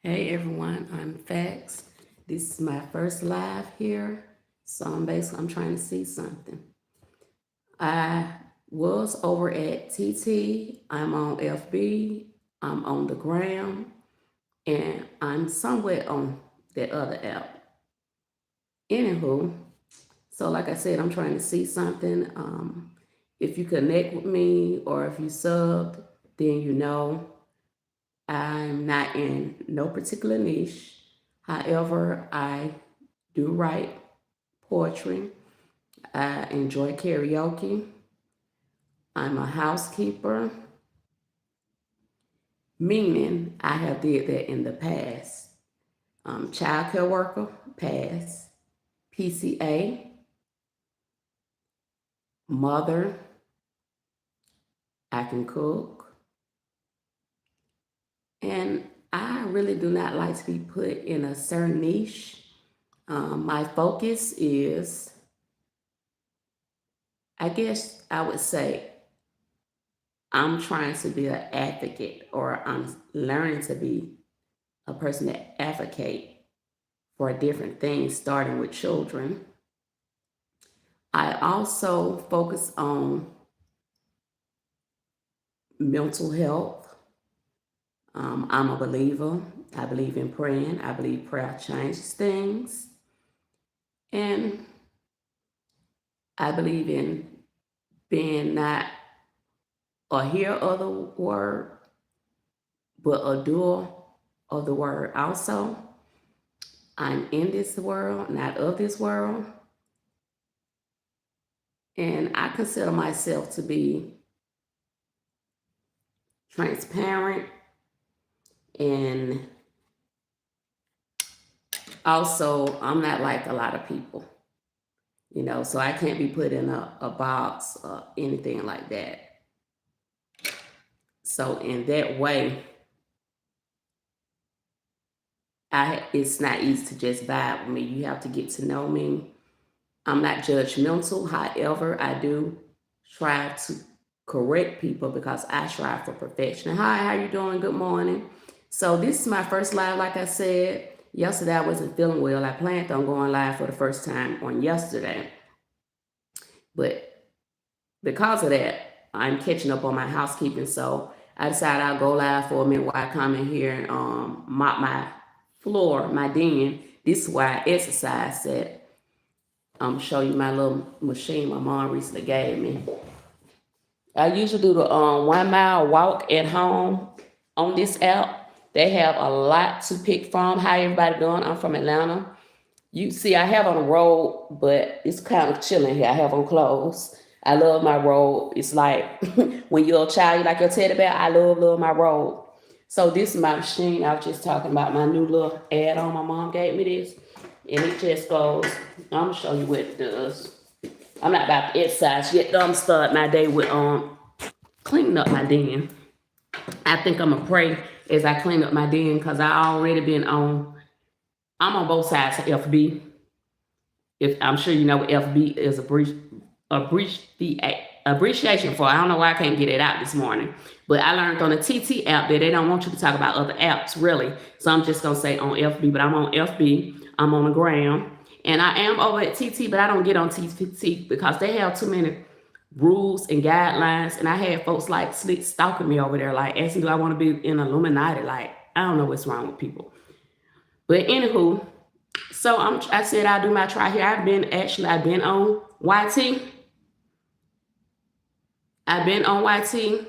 Hey everyone, I'm Factz. This is my first live here, so I'm trying to see something. I was over at TT, I'm on FB, I'm on the gram, and I'm somewhere on that other app. Anywho, so like I said, I'm trying to see something. If you connect with me or if you subbed, then you know I'm not in no particular niche. However, I do write poetry. I enjoy karaoke. I'm a housekeeper, meaning I have did that in the past. Child care worker, past. PCA, mother, I can cook. And I really do not like to be put in a certain niche. My focus is, I guess I would say, I'm trying to be an advocate, or I'm learning to be a person that advocate for different things, starting with children. I also focus on mental health. I'm a believer. I believe in praying. I believe prayer changes things. And I believe in being not a hearer of the word, but a doer of the word also. I'm in this world, not of this world. And I consider myself to be transparent, and also I'm not like a lot of people, so I can't be put in a box or anything like that. So in that way, it's not easy to just vibe with me. You have to get to know me. I'm not judgmental. However, I do try to correct people because I strive for perfection. Hi, how you doing? Good morning. So this is my first live, like I said. Yesterday I wasn't feeling well. I planned on going live for the first time on yesterday. But because of that, I'm catching up on my housekeeping. So I decided I'll go live for a minute while I come in here and mop my floor, my den. This is why I exercise at. Show you my little machine my mom recently gave me. I usually do the 1 mile walk at home on this app. They have a lot to pick from. How everybody doing? I'm from Atlanta. You see, I have on a robe, but it's kind of chilling here. I have on clothes. I love my robe. It's like when you're a child, you like your teddy bear. I love my robe. So this is my machine. I was just talking about my new little add-on. My mom gave me this. And it just goes, I'm gonna show you what it does. I'm not about to exercise yet. I'm start my day with cleaning up my den. I think I'm gonna pray as I clean up my den because I already been I'm on both sides of FB. If I'm sure you know what FB is abbreviation for. I don't know why I can't get it out this morning. But I learned on the TT app that they don't want you to talk about other apps, really. So I'm just gonna say on FB, but I'm on FB. I'm on the gram. And I am over at TT, but I don't get on TT because they have too many rules and guidelines. And I had folks like slick stalking me over there, like asking, do I want to be in Illuminati? Like, I don't know what's wrong with people. But anywho, so I said I'll do my try here. I've been on YT. I've been on YT,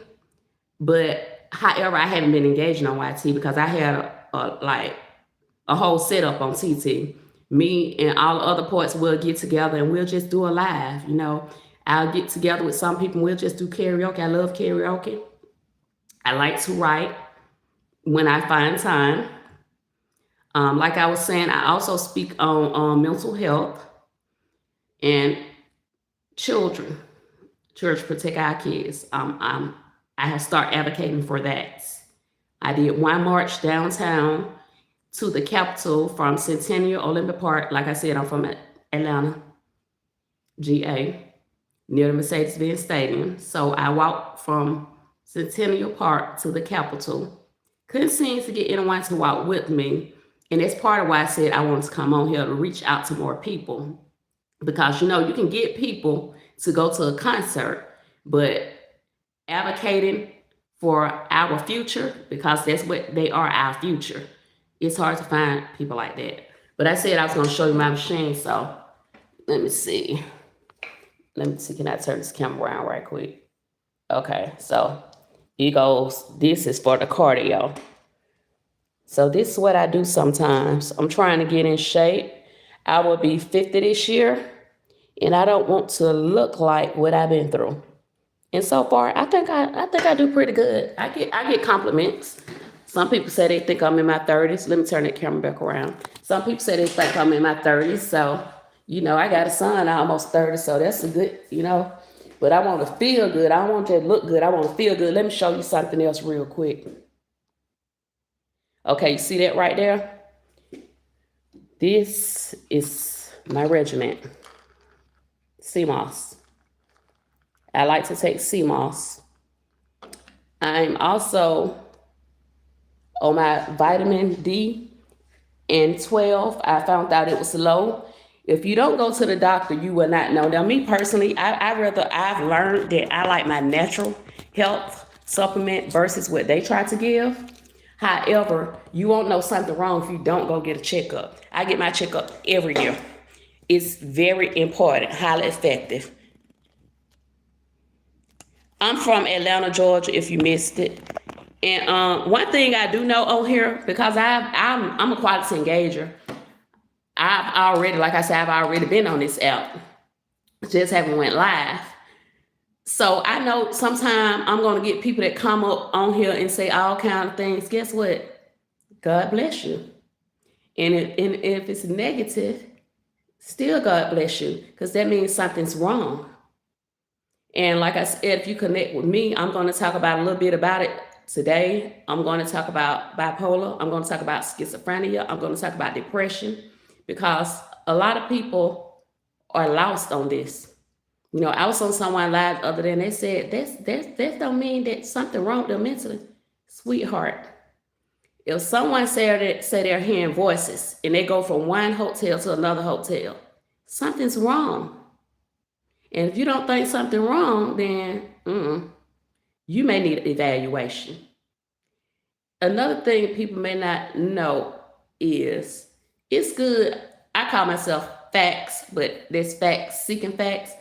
but however, I haven't been engaging on YT because I had a whole setup on TT. Me and all the other poets will get together and we'll just do a live. I'll get together with some people and we'll just do karaoke. I love karaoke. I like to write when I find time. Like I was saying, I also speak on mental health and children. Church protect our kids. I have started advocating for that. I did one march downtown to the Capitol from Centennial Olympic Park. Like I said, I'm from Atlanta, GA, near the Mercedes-Benz Stadium. So I walked from Centennial Park to the Capitol couldn't seem to get anyone to walk with me. And that's part of why I said I wanted to come on here to reach out to more people. Because you can get people to go to a concert, but advocating for our future, because that's what they are, our future. It's hard to find people like that. But I said I was going to show you my machine, so let me see. Can I turn this camera around right quick? Okay, so it goes, this is for the cardio. So this is what I do sometimes. I'm trying to get in shape. I will be 50 this year, and I don't want to look like what I've been through. And so far, I think I do pretty good. I get compliments. Some people say they think I'm in my 30s. Let me turn that camera back around. Some people say they think I'm in my 30s. So, I got a son, I'm almost 30, so that's a good, But I want to feel good. I don't want to look good. I want to feel good. Let me show you something else real quick. Okay, you see that right there? This is my regiment, CMOS. I like to take CMOS. I'm also on my vitamin D and 12. I found out it was low. If you don't go to the doctor, you will not know. Now, me personally, I've learned that I like my natural health supplement versus what they try to give. However, you won't know something wrong if you don't go get a checkup. I get my checkup every year. It's very important, highly effective. I'm from Atlanta, Georgia, if you missed it. And one thing I do know on here, because I'm a quality engager, I've already been on this app. Just haven't went live. So I know sometime I'm going to get people that come up on here and say all kind of things. Guess what? God bless you. And if it's negative, still God bless you, because that means something's wrong. And like I said, if you connect with me, I'm going to talk about a little bit about it today. I'm going to talk about bipolar. I'm going to talk about schizophrenia. I'm going to talk about depression, because a lot of people are lost on this. I was on someone live other than they said that don't mean that something wrong with them mentally. Sweetheart, if someone say they're hearing voices and they go from one hotel to another hotel, something's wrong. And if you don't think something wrong, then you may need evaluation. Another thing people may not know is it's good. I call myself Factz, but there's facts, seeking facts.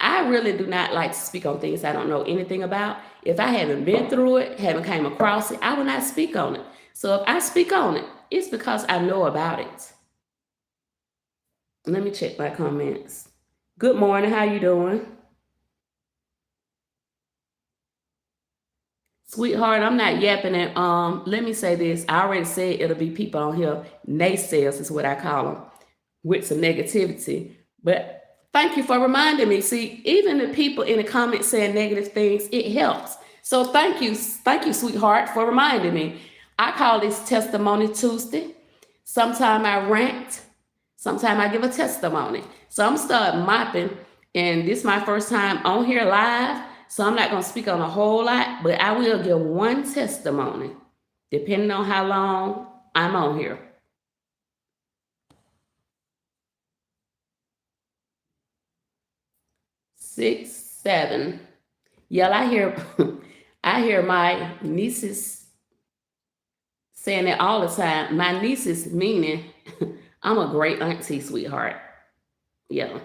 I really do not like to speak on things I don't know anything about. If I haven't been through it, haven't came across it, I will not speak on it. So if I speak on it, it's because I know about it. Let me check my comments. Good morning. How you doing? Sweetheart, I'm not yapping it. Let me say this. I already said it'll be people on here. Naysayers is what I call them, with some negativity. But thank you for reminding me. See, even the people in the comments saying negative things, it helps. So thank you, sweetheart, for reminding me. I call this Testimony Tuesday. Sometime I rant, sometime I give a testimony. So I'm starting mopping, and this is my first time on here live. So I'm not going to speak on a whole lot, but I will give one testimony, depending on how long I'm on here. Six, 7. Yeah, I hear my nieces saying it all the time. My nieces, meaning I'm a great auntie, sweetheart. Yeah.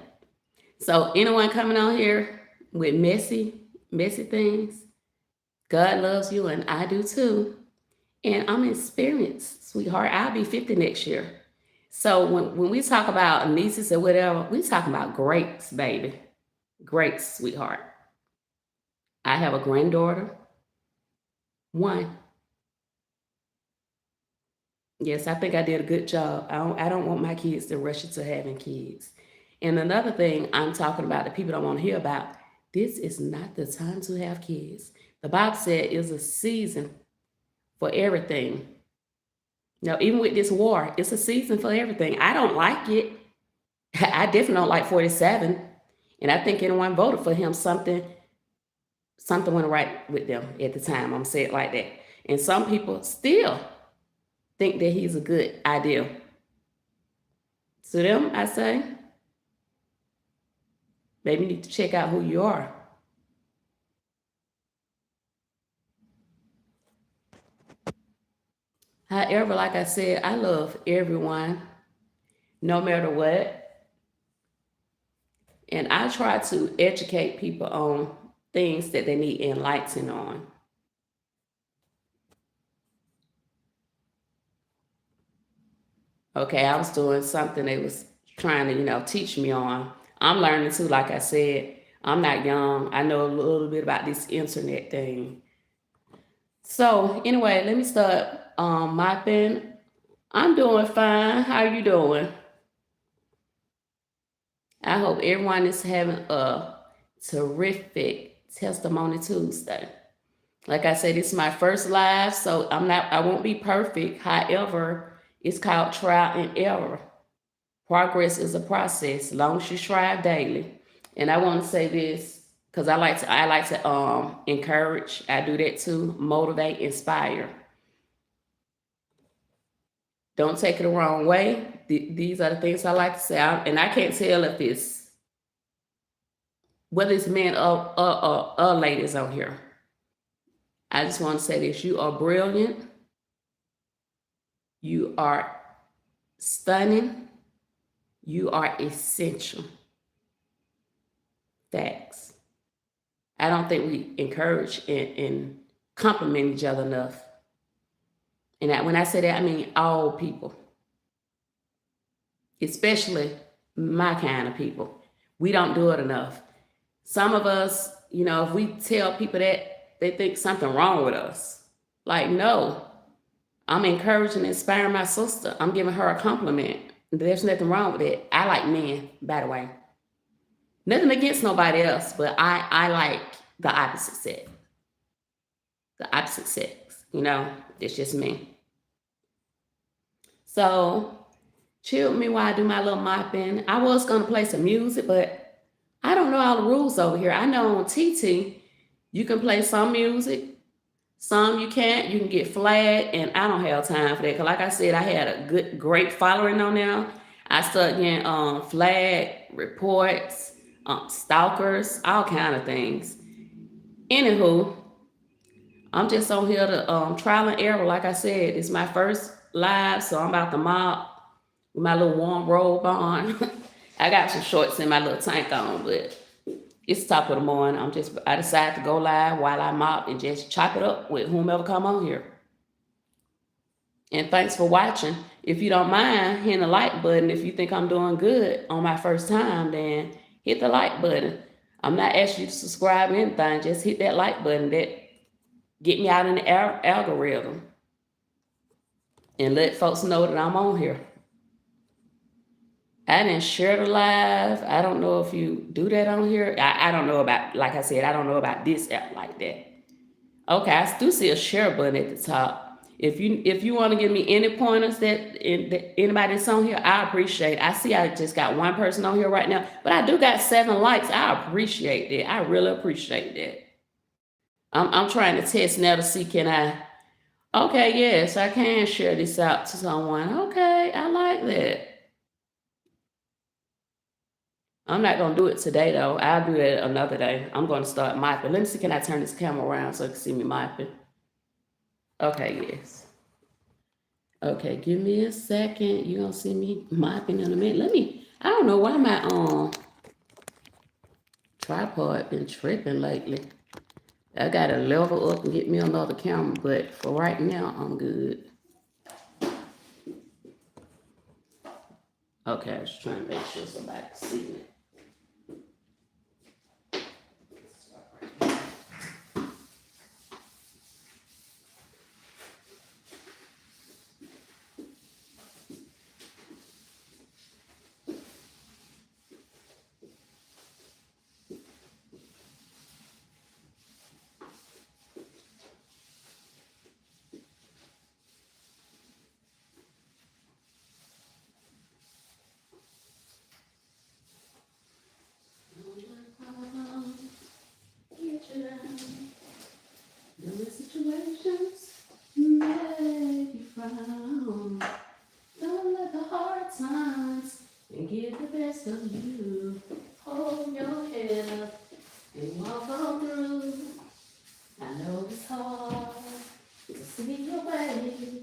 So anyone coming on here with messy things, God loves you and I do too. And I'm experienced, sweetheart. I'll be 50 next year. So when we talk about nieces or whatever, we talking about greats, baby. Greats, sweetheart. I have a granddaughter. 1. Yes, I think I did a good job. I don't want my kids to rush into having kids. And another thing I'm talking about that people don't want to hear about, this is not the time to have kids. The Bible said it's a season for everything. Now, even with this war, it's a season for everything. I don't like it. I definitely don't like 47. And I think anyone voted for him, something went right with them at the time. I'm going to say it like that. And some people still think that he's a good idea. To them, I say, maybe you need to check out who you are. However, like I said, I love everyone, no matter what. And I try to educate people on things that they need enlightening on. Okay, I was doing something they was trying to, teach me on. I'm learning too, like I said. I'm not young. I know a little bit about this internet thing. So anyway, let me start mopping. I'm doing fine. How you doing? I hope everyone is having a terrific testimony Tuesday. Like I said, it's my first live, so I won't be perfect. However, it's called trial and error. Progress is a process, as long as you strive daily. And I want to say this because I like to encourage. I do that too, motivate, inspire. Don't take it the wrong way. These are the things I like to say, and I can't tell if it's whether it's men or ladies on here. I just want to say this: you are brilliant. You are stunning. You are essential. Facts. I don't think we encourage and compliment each other enough. And when I say that, I mean all people, especially my kind of people. We don't do it enough. Some of us, if we tell people that, they think something wrong with us. Like, no, I'm encouraging and inspiring my sister. I'm giving her a compliment. There's nothing wrong with it. I like men, by the way. Nothing against nobody else, but I like the opposite sex. The opposite sex. It's just me. So chill with me while I do my little mopping. I was gonna play some music, but I don't know all the rules over here. I know on TT you can play some music, some you can't. You can get flagged, and I don't have time for that. Cause like I said, I had a great following on there. I started getting flag reports, stalkers, all kind of things. Anywho, I'm just on here to trial and error. Like I said, it's my first live, so I'm about to mop with my little warm robe on. I got some shorts and my little tank on, but it's top of the morning. I decided to go live while I mop and just chop it up with whomever come on here. And thanks for watching. If you don't mind, hit the like button. If you think I'm doing good on my first time, then hit the like button. I'm not asking you to subscribe or anything. Just hit that like button. That get me out in the algorithm. And let folks know that I'm on here. I didn't share the live. I don't know if you do that on here. I don't know about, like I said, I don't know about this app like that. Okay, I do see a share button at the top. If you want to give me any pointers that anybody that's on here, I appreciate it. I see I just got one person on here right now, but I do got 7 likes. I appreciate that. I really appreciate that. I'm trying to test now to see can I. Okay, yes, I can share this out to someone. Okay, I like that. I'm not gonna do it today though. I'll do that another day. I'm gonna start mopping. Let me see, can I turn this camera around so you can see me mopping? Okay, yes. Okay, give me a second. You're gonna see me mopping in a minute. I don't know why my tripod been tripping lately. I gotta level up and get me another camera, but for right now, I'm good. Okay, I was trying to make sure somebody can see me. Situations. down. Don't let the hard times and get the best of you. Hold your head up and walk on through. I know it's hard to see your way.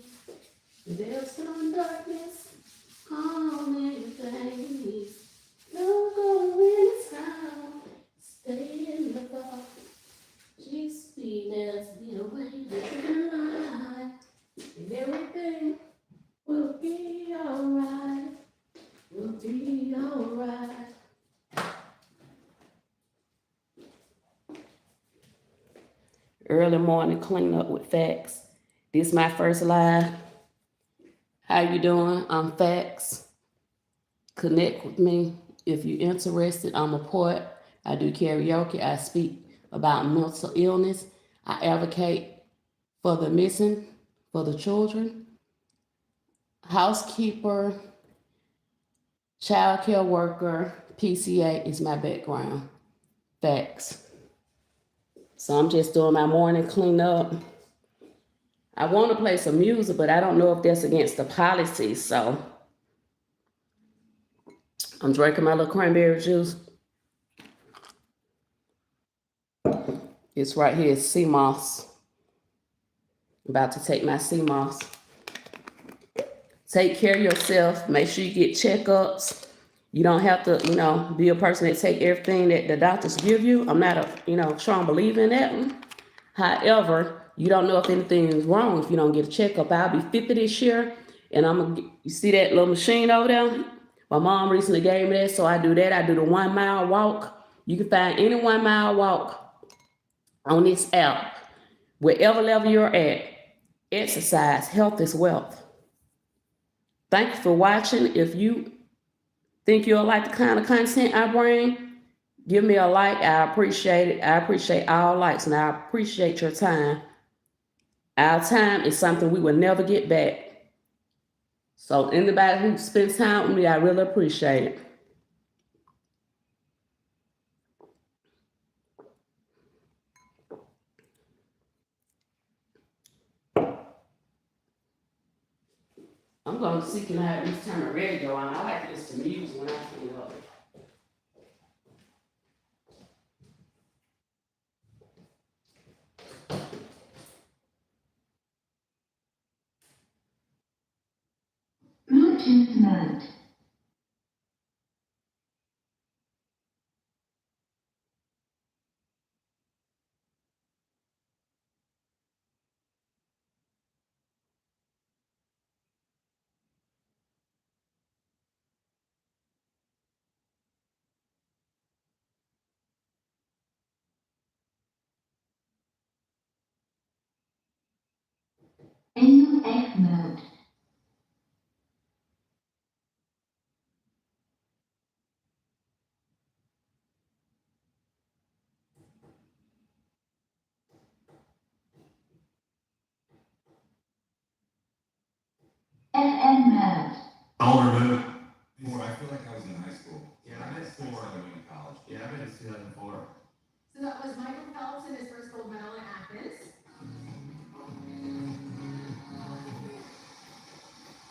There's some darkness on everything. Don't go in town. Stay in the dark. Just be there to get away with the lie. And everything will be alright. Will be alright. Early morning cleanup with Factz. This is my first live. How you doing? I'm Factz. Connect with me if you're interested. I'm a poet. I do karaoke. I speak about mental illness. I advocate for the missing, for the children. Housekeeper, child care worker, PCA is my background. Factz. So I'm just doing my morning cleanup. I want to play some music, but I don't know if that's against the policy. So I'm drinking my little cranberry juice. It's right here, it's sea moss. About to take my sea moss. Take care of yourself. Make sure you get checkups. You don't have to, be a person that take everything that the doctors give you. I'm not a, strong believer in that one. However, you don't know if anything is wrong if you don't get a checkup. I'll be 50 this year, and you see that little machine over there? My mom recently gave me that, so I do that. I do the 1 mile walk. You can find any 1 mile walk on this app. Wherever level you're at, exercise, health is wealth. Thank you for watching. If you think you'll like the kind of content I bring, give me a like. I appreciate it. I appreciate all likes, and I appreciate your time. Our time is something we will never get back. So anybody who spends time with me, I really appreciate it. I'm going to see can I at least turn the radio on. I like to listen to music when I clean up. Bluetooth mode. NUX mode. FM mode. Older move. I feel like I was in high school. Yeah, I meant 4 and I went to college. Yeah, I meant 2004. So that was Michael Phelps in his first gold medal in Athens.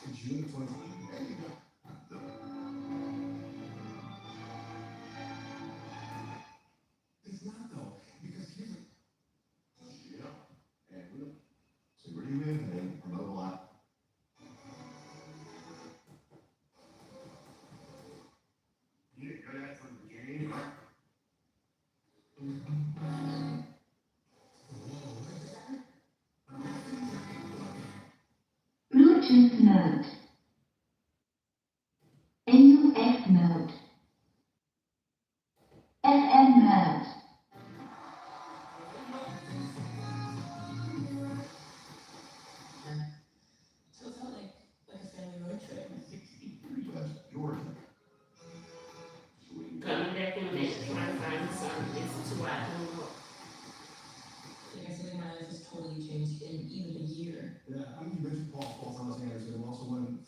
In June 2020. There you go. It's not though, because here's and so where do you live and promote a lot. You didn't go that from the beginning. Bluetooth mode. NUX mode. FM mode. So it felt like a family road trip. Georgia. Coming back in a minute, trying to find something to listen to. I don't know. Like I feel like my life has totally changed in even a year. Yeah, I'm Richard Paul Thomas Anderson. I'm also one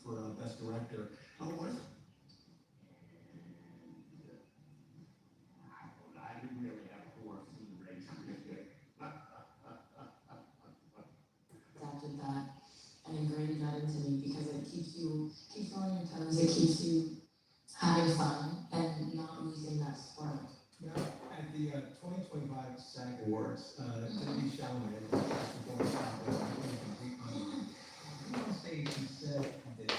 keeps you having fun and not losing that spark. Now, at the 2025 SAG Awards, Timothy Chalamet, performance on stage, he said this.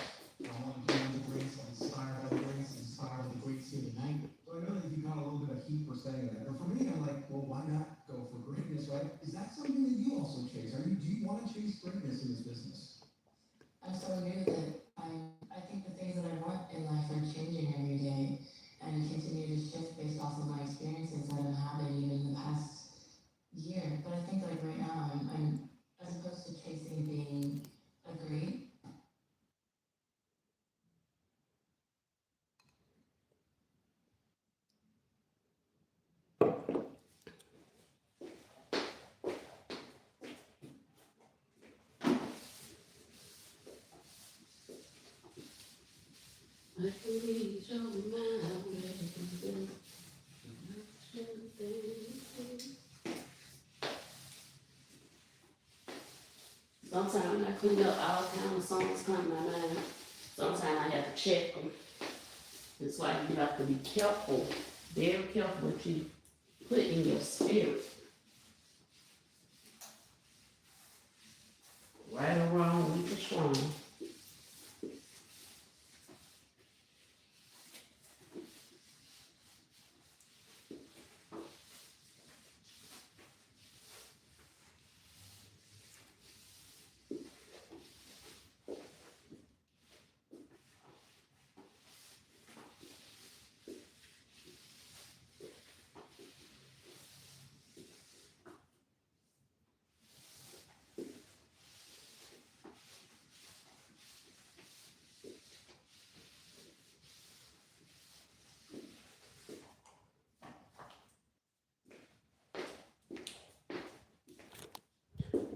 I want to hear the greats, inspired by the greats, inspired by the greats here tonight. So I know that you got a little bit of heat for saying that. But for me, I'm like, well, why not go for greatness, right? Is that something that you also chase? Do you want to chase greatness in this business? I'm so new that I think the things that I want in life are changing every day and continue to shift based off of my experiences that I'm having even in the past year. But I think like right now, I'm as opposed to chasing being a great. I can read your mind. Sometimes I clean up all kinds of songs come to my mind. Sometimes I have to check them. That's why you have to be careful, very careful what you put in your spirit. Right or wrong, weak or strong.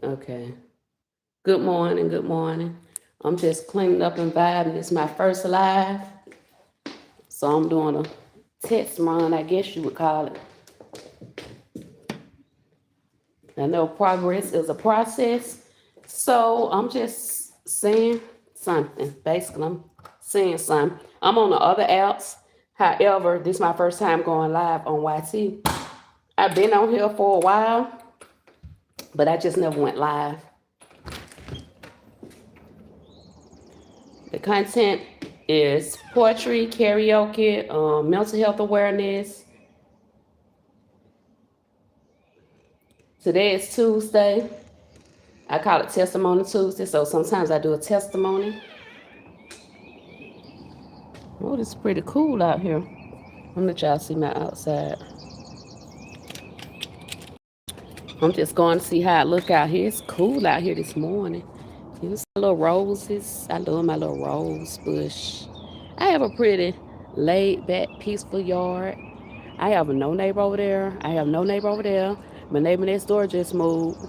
Okay. Good morning, good morning. I'm just cleaning up and vibing. It's my first live. So I'm doing a test run, I guess you would call it. I know progress is a process. So I'm just saying something. Basically, I'm saying something. I'm on the other apps. However, this is my first time going live on YT. I've been on here for a while, but I just never went live. The content is poetry, karaoke, mental health awareness. Today is Tuesday. I call it Testimony Tuesday, so sometimes I do a testimony. Oh, this is pretty cool out here. I'm gonna let y'all see my outside. I'm just going to see how it look out here. It's cool out here this morning. Here's my little roses. I love my little rose bush. I have a pretty laid back, peaceful yard. I have no neighbor over there. I have no neighbor over there. My neighbor next door just moved.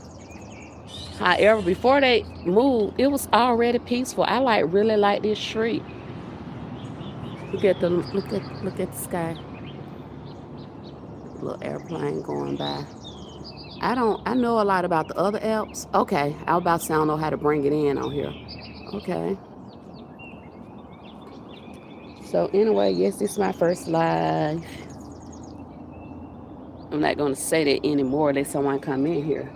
However, before they moved, it was already peaceful. I really like this street. Look at the sky. Little airplane going by. I know a lot about the other apps. Okay, I was about to say I don't know how to bring it in on here. Okay. So anyway, yes, this is my first live. I'm not going to say that anymore unless someone come in here.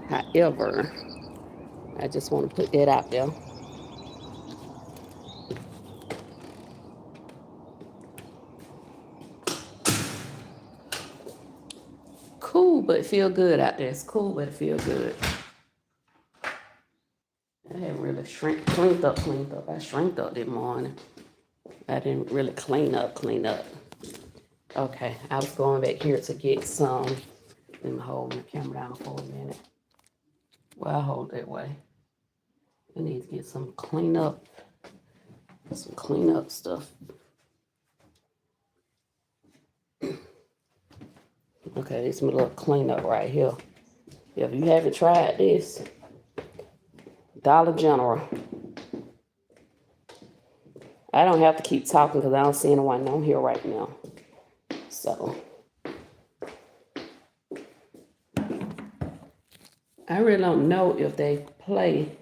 However, I just want to put that out there. Cool, but feel good out there. It's cool, but it feel good. I haven't really cleaned up. I shrinked up this morning. I didn't really clean up. Okay, I was going back here to get some. Let me hold my camera down for a minute. Well, I hold that way. I need to get some cleanup stuff. Okay, this is my little cleanup right here. If you haven't tried this, Dollar General. I don't have to keep talking because I don't see anyone on here right now. So I really don't know if they play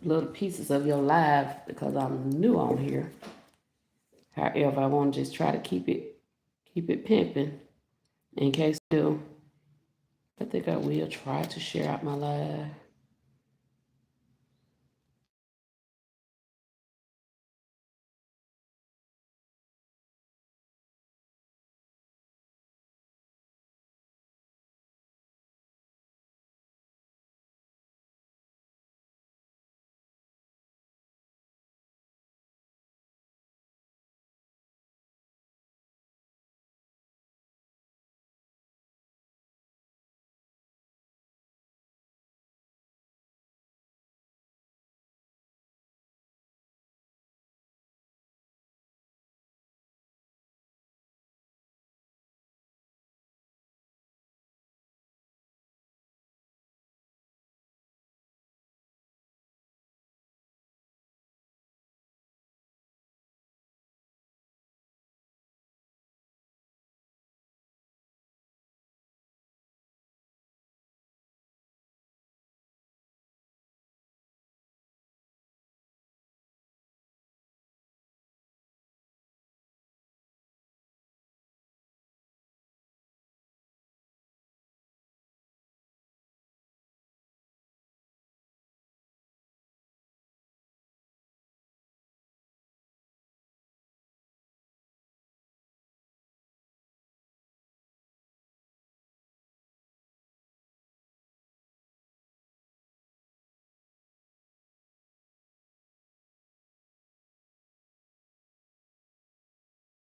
little pieces of your life because I'm new on here. However, I want to just try to keep it pimping in case I do. I think I will try to share out my live.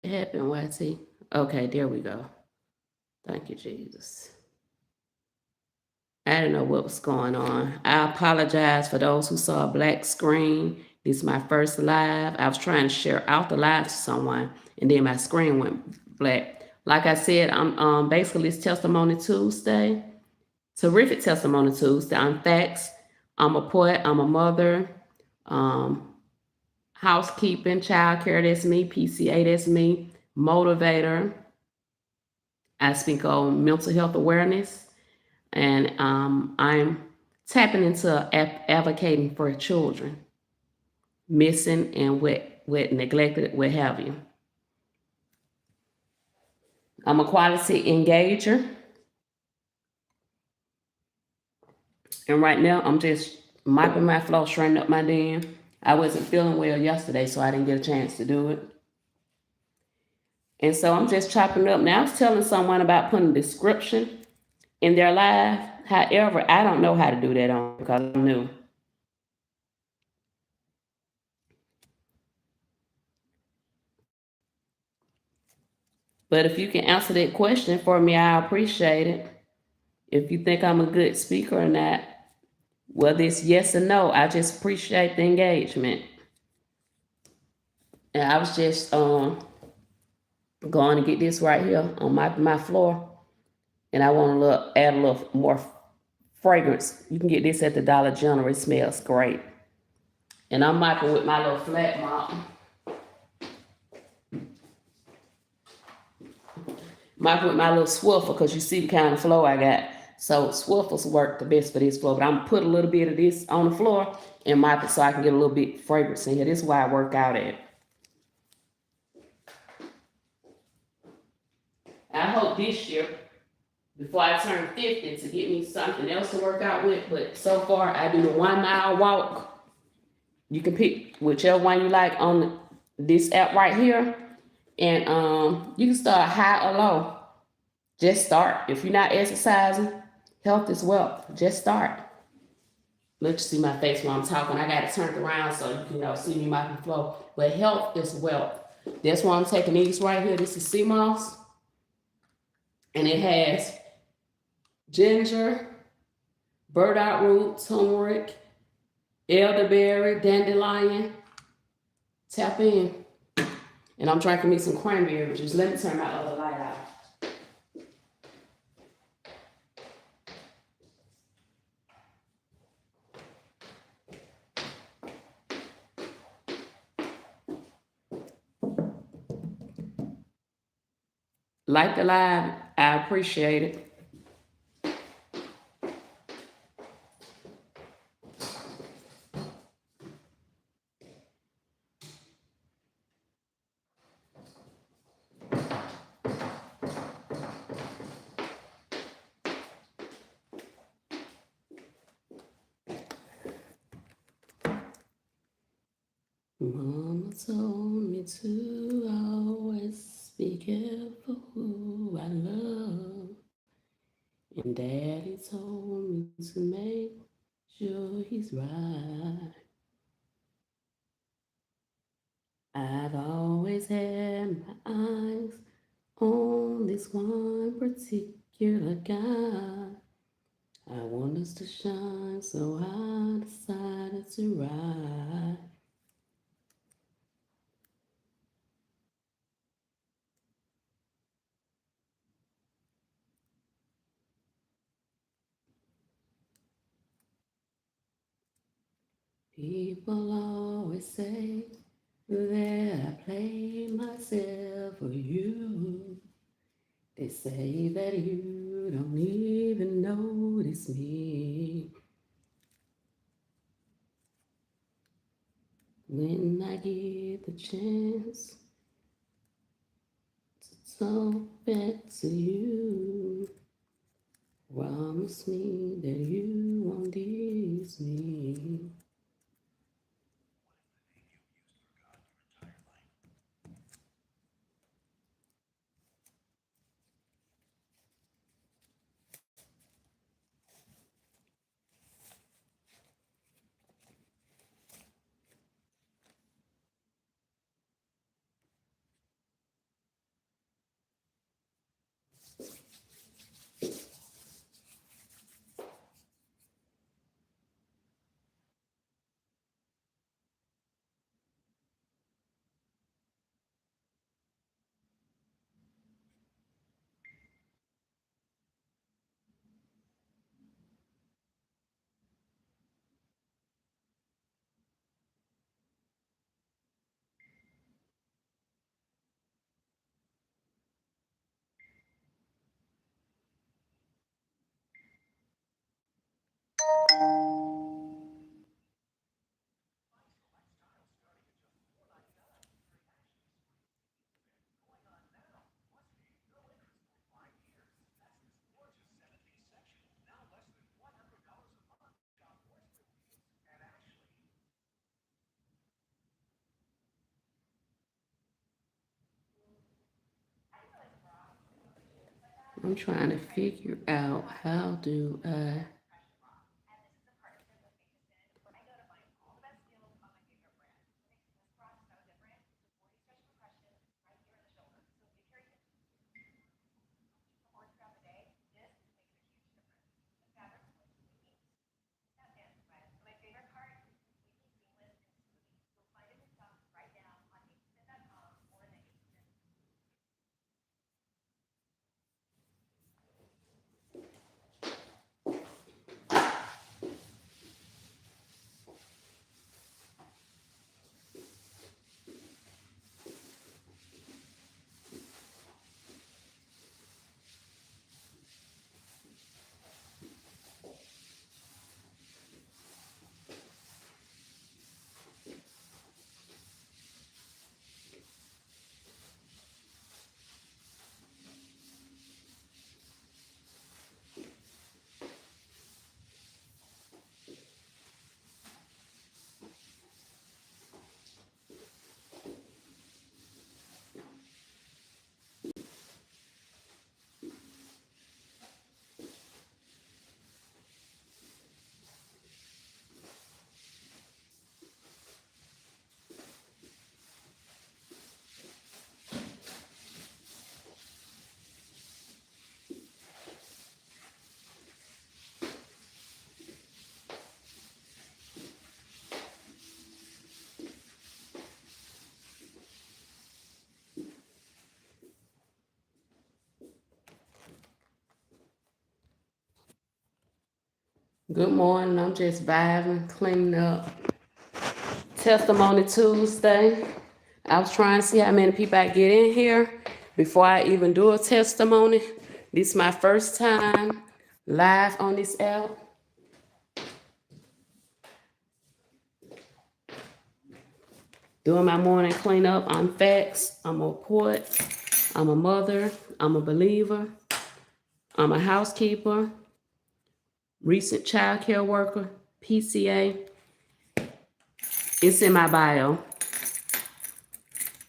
It happened, YT. Okay, there we go. Thank you, Jesus. I didn't know what was going on. I apologize for those who saw a black screen. This is my first live. I was trying to share out the live to someone, and then my screen went black. Like I said, I'm basically it's Testimony Tuesday. Terrific Testimony Tuesday. I'm Factz. I'm a poet. I'm a mother. Housekeeping, childcare, that's me. PCA, that's me. Motivator. I speak on mental health awareness. And I'm tapping into advocating for children, missing and what neglected, what have you. I'm a quality engager. And right now, I'm just mopping my floor, straightening up my den. I wasn't feeling well yesterday, so I didn't get a chance to do it. And so I'm just chopping up. Now, I was telling someone about putting a description in their life. However, I don't know how to do that on because I'm new. But if you can answer that question for me, I appreciate it. If you think I'm a good speaker or not, whether it's yes or no, I just appreciate the engagement. And I was just going to get this right here on my floor. And I want to add a little more fragrance. You can get this at the Dollar General. It smells great. And I'm mopping with my little flat mop. Mopping with my little Swiffer because you see the kind of floor I got. So Swiffers work the best for this floor. But I'm going to put a little bit of this on the floor and mop it so I can get a little bit fragrance in here. This is why I work out at. I hope this year, before I turn 50, to get me something else to work out with. But so far, I do the 1 mile walk. You can pick whichever one you like on this app right here. And you can start high or low. Just start. If you're not exercising, health is wealth. Just start. Let you see my face while I'm talking. I got to turn it around so you can see me mopping the floor. But health is wealth. That's why I'm taking these right here. This is sea moss. And it has ginger, burdock root, turmeric, elderberry, dandelion. Tap in. And I'm drinking me some cranberry juice. Let me turn my other light out. Like the live, I appreciate it. And Daddy told me to make sure he's right. I've always had my eyes on this one particular guy. I want us to shine, so I decided to ride. People always say that I play myself for you. They say that you don't even notice me. When I get the chance to talk back to you, promise me that you won't diss me. I'm trying to figure out how do I Good morning. I'm just vibing, cleaning up. Testimony Tuesday. I was trying to see how many people I get in here before I even do a testimony. This is my first time live on this app. Doing my morning cleanup. I'm Factz. I'm a poet. I'm a mother. I'm a believer. I'm a housekeeper. Recent child care worker. PCA. It's in my bio.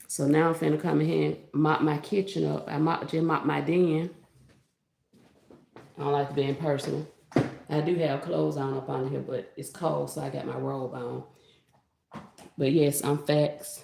So now I'm finna come in here and mop my kitchen up. I just mopped my den. I don't like being personal. I do have clothes on up on here, but it's cold, so I got my robe on. But yes, I'm Factz.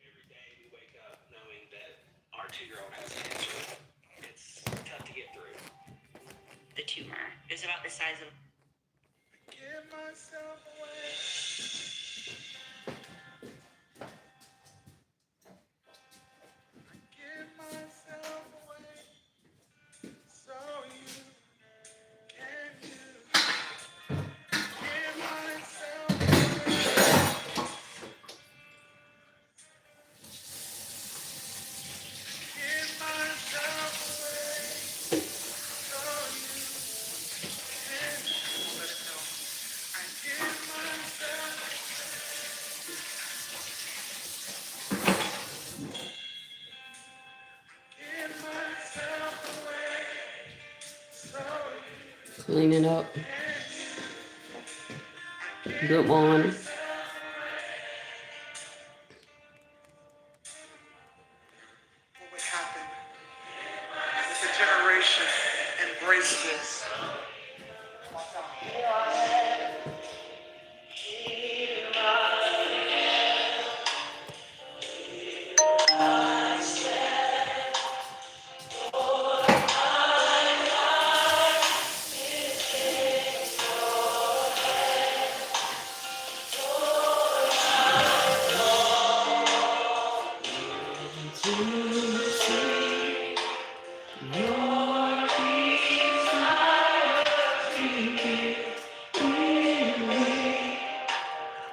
Every day we wake up knowing that our 2-year-old has cancer. It's tough to get through. The tumor is about the size of. Give myself away. Give myself away. So you can do. Give myself away. Give myself away. So you can let it go. I give myself. Give myself away. So you Cleaning up. Good morning. what would happen if a generation embraced this.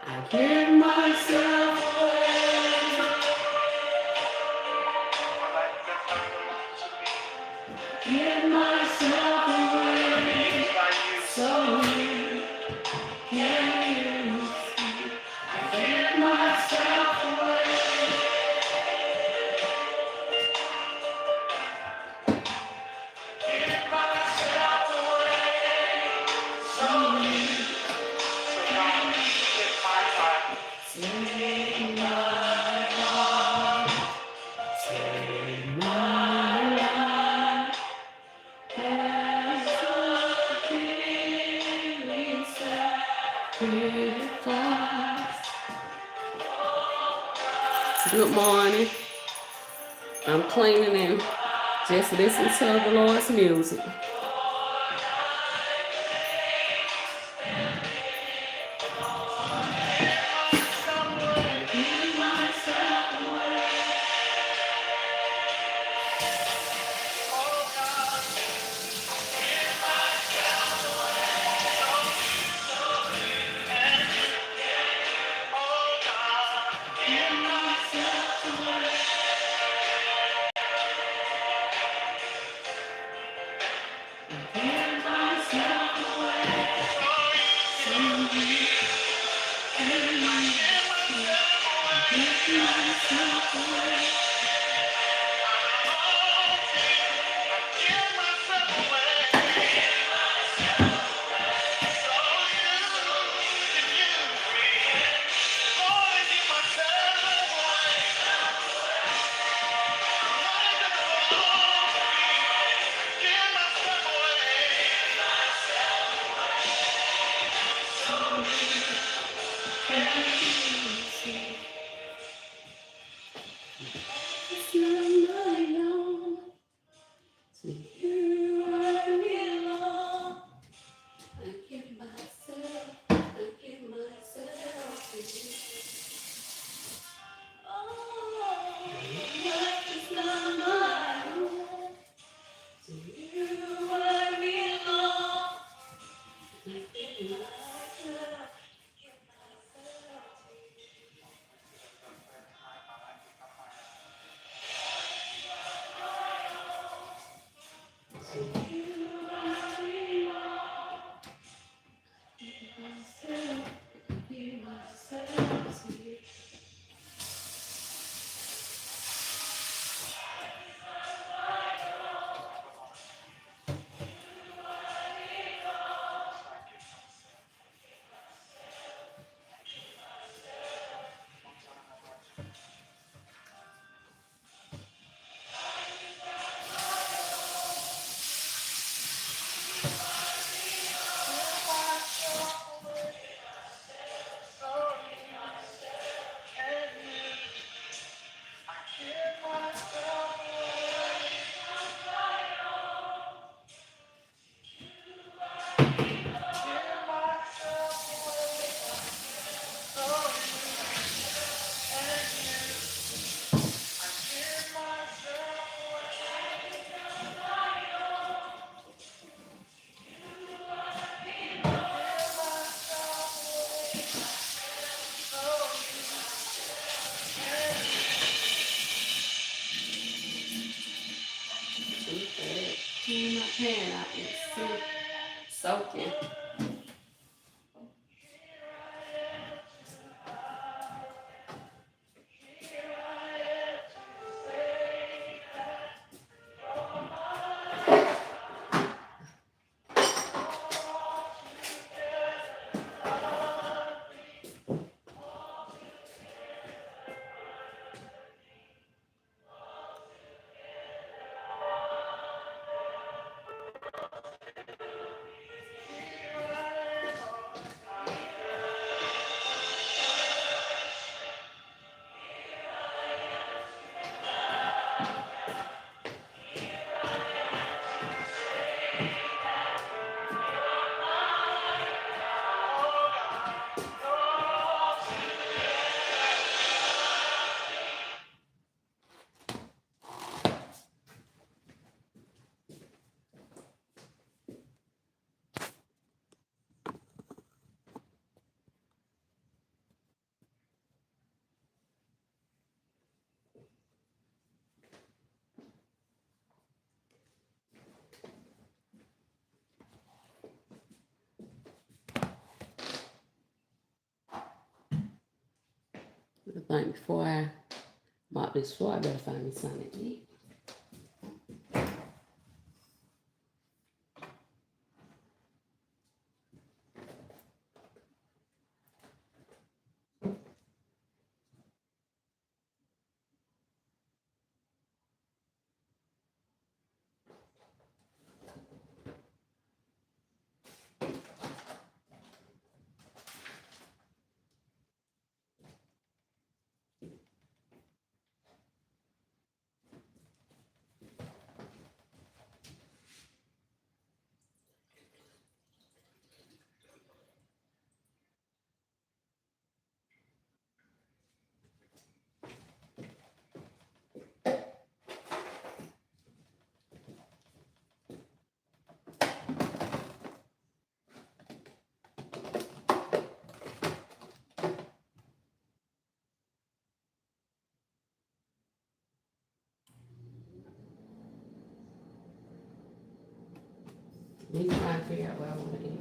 I give myself. Give myself away. So you can use. I give myself away. Give myself away. So you take my heart. Take my life. As a living sacrifice. Good morning. I'm cleaning and just listening to the Lord's music. pan out in the sink, soaking. I think before I mop this floor, I better find me something to eat. Me trying to figure out what I want to eat.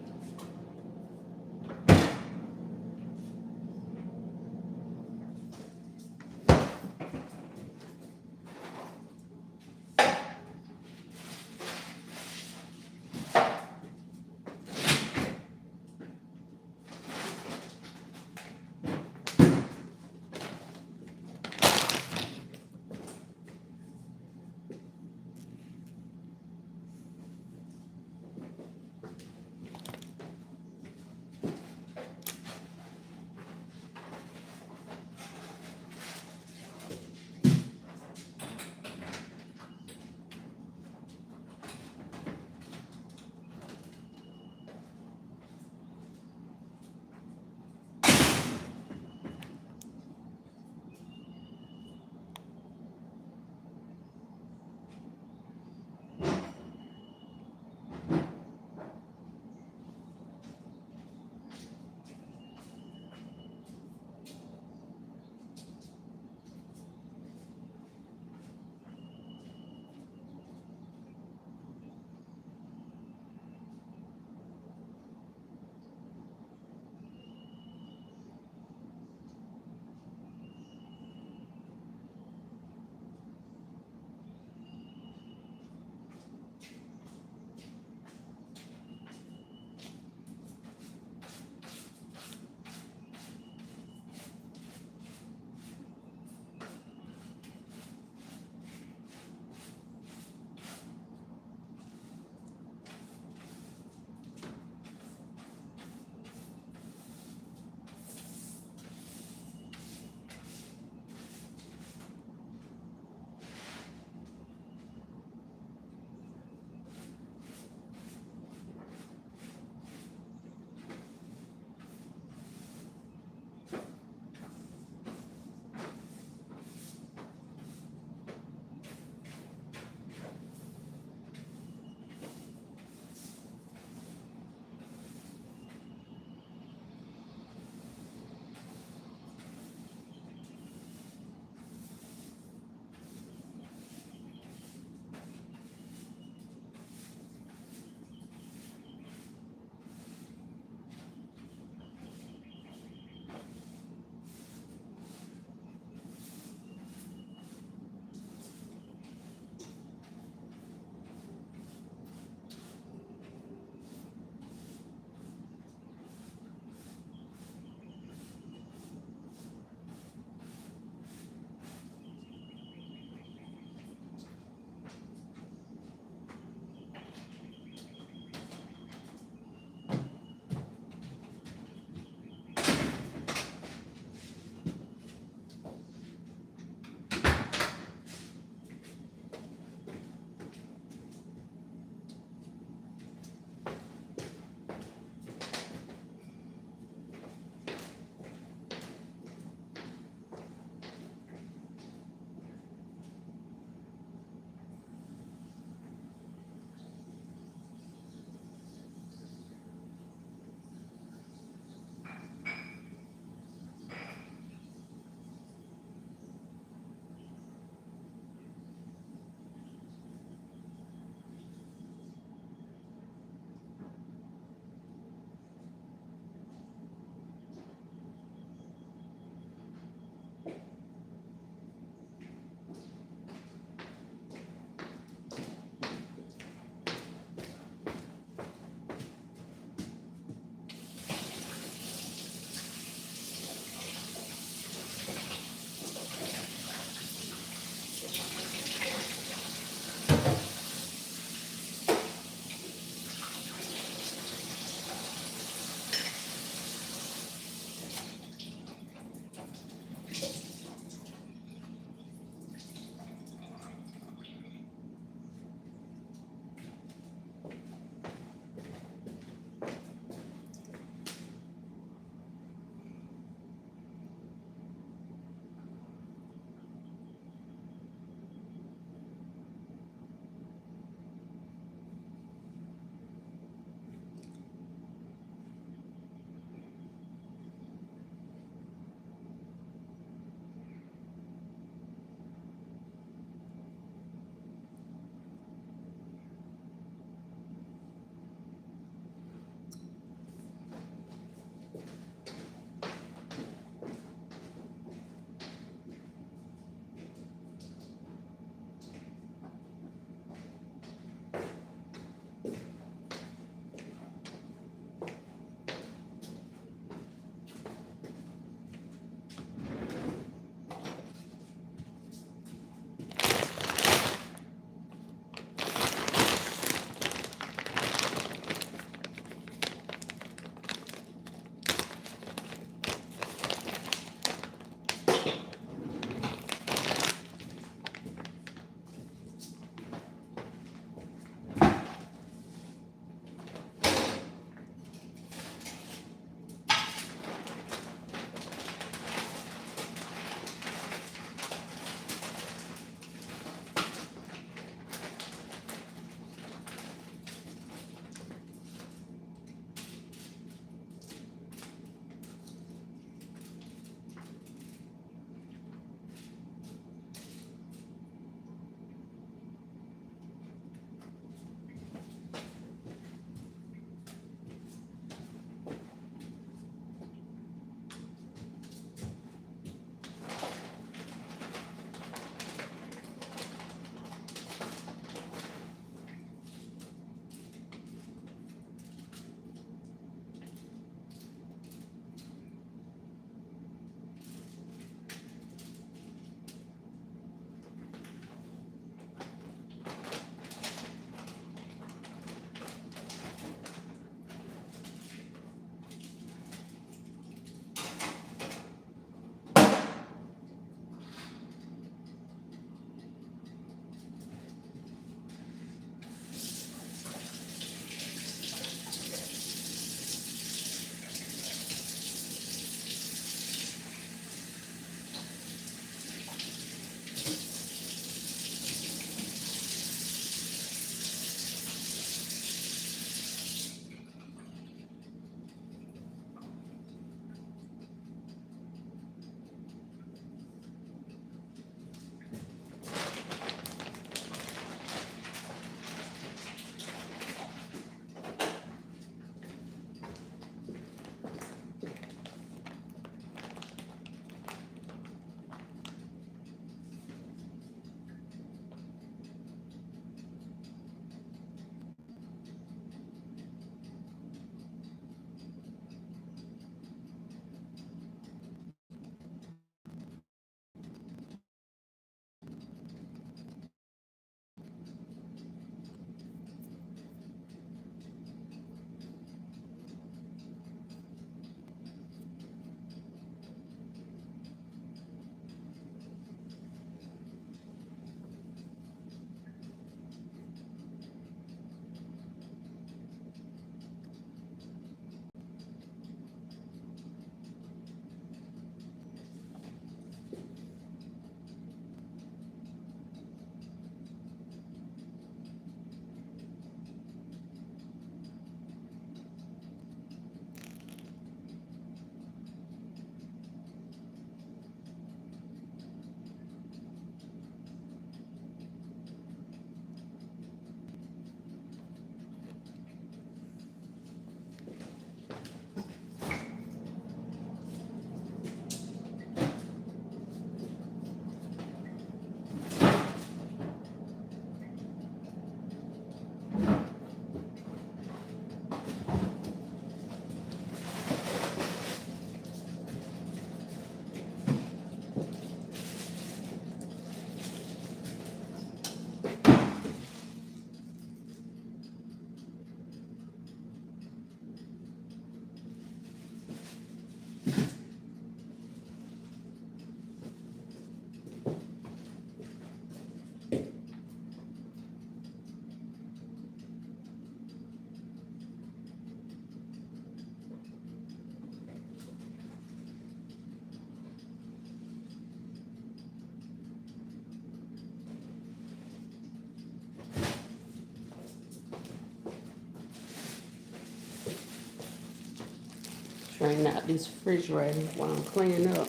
Straighten out this refrigerator while I'm cleaning up.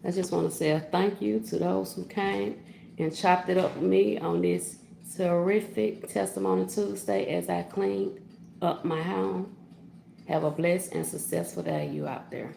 I just want to say a thank you to those who came and chopped it up with me on this terrific Testimony Tuesday as I cleaned up my home. Have a blessed and successful day, you out there.